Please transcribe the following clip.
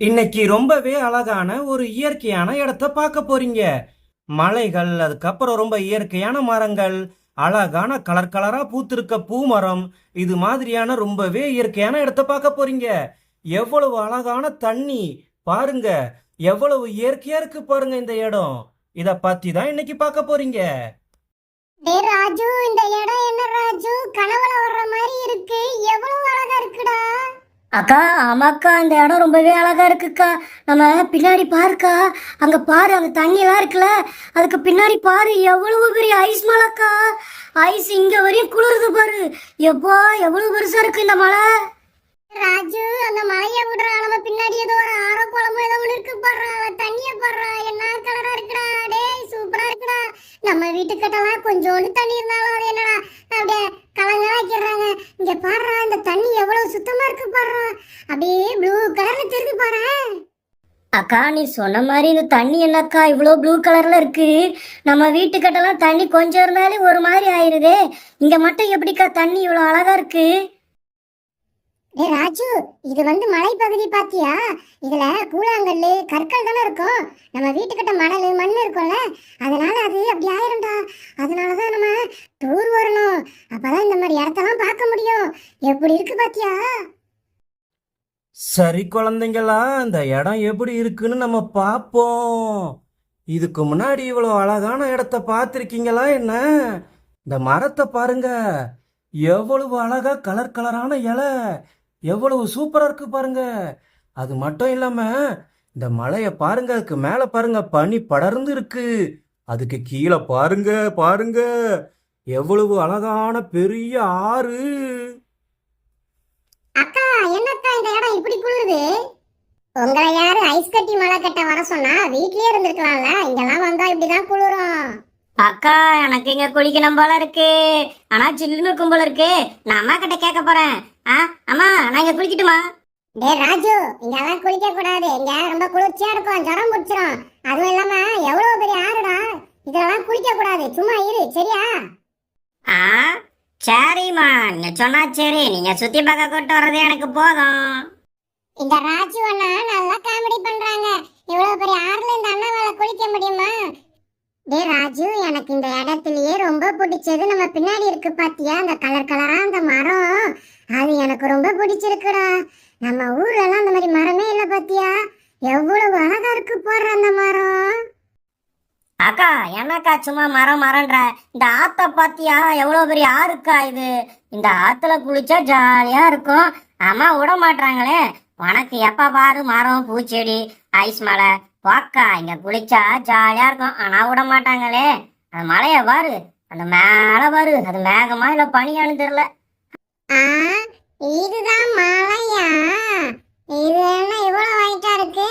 இன்னைக்கு ரொம்பவே அழகான ஒரு இயற்கையான இடத்த பார்க்க போறீங்க. மலைகள், அதுக்கப்புறம் ரொம்ப இயற்கையான மரங்கள், அழகான கலர் கலரா பூத்திருக்க பூமரம், இது மாதிரியான ரொம்பவே இயற்கையான இடத்த பார்க்க போறீங்க. எவ்வளவு அழகான தண்ணி பாருங்க, எவ்வளவு இயற்கையா இருக்கு பாருங்க இந்த இடம். இத பத்தி தான் இன்னைக்கு பார்க்க போறீங்க. டேய் ராஜு, இந்த இடம் என்ன ராஜு? கனவுல வர்ற மாதிரி இருக்கு. எவ்வளவு அழகா இருக்குடா. அக்கா, ஆமாக்கா, இந்த இடம் ரொம்பவே அழகா இருக்குக்கா. நம்ம பின்னாடி பாருக்கா, அங்க பாரு, அங்க தண்ணி எல்லாம் இருக்குல்ல, அதுக்கு பின்னாடி பாரு, எவ்வளவு பெரிய ஐஸ் மலைக்கா. ஐஸ் இங்க வரையும் குளிருது பாரு. எப்பா, எவ்வளவு பெருசா இருக்கு இந்த மலை. ராஜு, அந்த மலைய விடுறா. நம்ம பின்னாடி ஏதோ ஒரு ஆரோ குளமோ ஏதோ ஒண்ணு இருக்கு பாடுறா. தண்ணிய பாடுறா, என்ன கலரா இருக்குடா. டேய் சூப்பரா இருக்குடா. நம்ம வீட்டுக்கிட்டலாம் கொஞ்சோண்டு தண்ணி இருந்தாலும் அது என்னடா அப்படியே கலங்கலாக்கிறாங்க. இங்க பாடுறா, இந்த தண்ணி எவ்வளவு சுத்தமா இருக்கு பாடுறா. அப்படியே ப்ளூ கலர்ல தெரிஞ்சு பாரு. அக்கா, நீ சொன்ன மாதிரி இந்த தண்ணி என்னக்கா இவ்வளோ ப்ளூ கலர்ல இருக்கு. நம்ம வீட்டுக்கிட்டலாம் தண்ணி கொஞ்சம் இருந்தாலே ஒரு மாதிரி ஆயிருதே. இங்க மட்டும் எப்படிக்கா தண்ணி இவ்வளோ அழகா இருக்கு? டே ராஜு, இது மலைப்பகுதி பாத்தியா? இதுல கூழாங்கல்லு கற்கள் தானே இருக்கும். நம்ம வீட்டுக்கிட்ட மணல் மண் இருக்கும்ல, அதனால அது அப்படி ஆயிரும்டா. அதனாலதான் நம்ம டூர் வரணும். அப்பதான் இந்த மாதிரி இடத்தெல்லாம் பார்க்க முடியும். எப்படி இருக்கு பாத்தியா? சரி குழந்தைங்களா, இந்த இடம் எப்படி இருக்குன்னு நம்ம பார்ப்போம். இதுக்கு முன்னாடி இவ்வளோ அழகான இடத்த பார்த்துருக்கீங்களா என்ன? இந்த மரத்தை பாருங்க, எவ்வளவு அழகா கலர் கலரான இலை, எவ்வளவு சூப்பரா இருக்கு பாருங்க. அது மட்டும் இல்லாம இந்த மலையை பாருங்க, அதுக்கு மேல பாருங்க பனி படர்ந்து இருக்கு. அதுக்கு கீழே பாருங்க பாருங்க, எவ்வளவு அழகான பெரிய ஆறு. அக்கா, என்னக்கா இந்த இடம் இப்படி குளிருது? உங்களை யாரு ஐஸ் கட்டி மலை கட்ட வர சொன்னா? வீட்லயே இருந்திருக்கலாம்ல. இங்கெல்லாம் வந்தா இப்படிதான் குளிரும். அக்கா, எனக்கு இங்க குளிக்கணும் போல இருக்கு. ஆனா சில்லுன்னு இருக்கும் போல இருக்கு. நான் அம்மா கிட்ட கேட்க போறேன். அம்மா, நான் இங்க குளிக்கட்டுமா? டே ராஜு, இங்கெல்லாம் குளிக்க கூடாது. இங்க ரொம்ப குளிர்ச்சியா இருக்கும், ஜரம் பிடிச்சிரும். அதுவும் இல்லாம எவ்வளவு பெரிய ஆறுடா. இதெல்லாம் குளிக்க கூடாது, சும்மா இரு சரியா? ஆ, சரிம்மா, நீங்க சொன்னா சரி. நீங்க சுத்தி பார்க்க கூட்டு வர்றது எனக்கு போதும். இந்த ராஜு அண்ணா நல்லா காமெடி பண்றாங்க. இவ்வளவு பெரிய ஆறுல இந்த அண்ணாவால குளிக்க முடியுமா? டே ராஜு, எனக்கு இந்த இடத்துலயே ரொம்ப பிடிச்சது நம்ம பின்னாடி இருக்கு பாத்தியா, அந்த கலர் கலரா அந்த மரம். அது எனக்கு ரொம்ப பிடிச்சிருக்குடா. நம்ம ஊர்ல எல்லாம் அந்த மாதிரி மரமே இல்ல பாத்தியா. எவ்வளவு அழகா இருக்கு போடுற அந்த மரம். அக்கா, என்னக்கா சும்மா மரம் மரம்ன்ற? இந்த ஆத்த பாத்தியா, எவ்வளவு பெரிய ஆறுக்கா இது. இந்த ஆத்துல குளிச்சா ஜாலியா இருக்கும். அம்மா விட மாட்டாங்களே. உனக்கு எப்ப பாரு மரம் பூச்செடி ஐஸ் மலை. வாக்கா, இங்க குளிச்சா ஜாலியா இருக்கும். ஆனா விட மாட்டாங்களே. அந்த மலைய பாரு, அந்த மேல பாரு, அது மேகமா இல்ல பனியான்னு தெரியல. ஆ, இதுதான் மலையா? இது என்ன இவ்வளவு ஹைட்டா இருக்கு?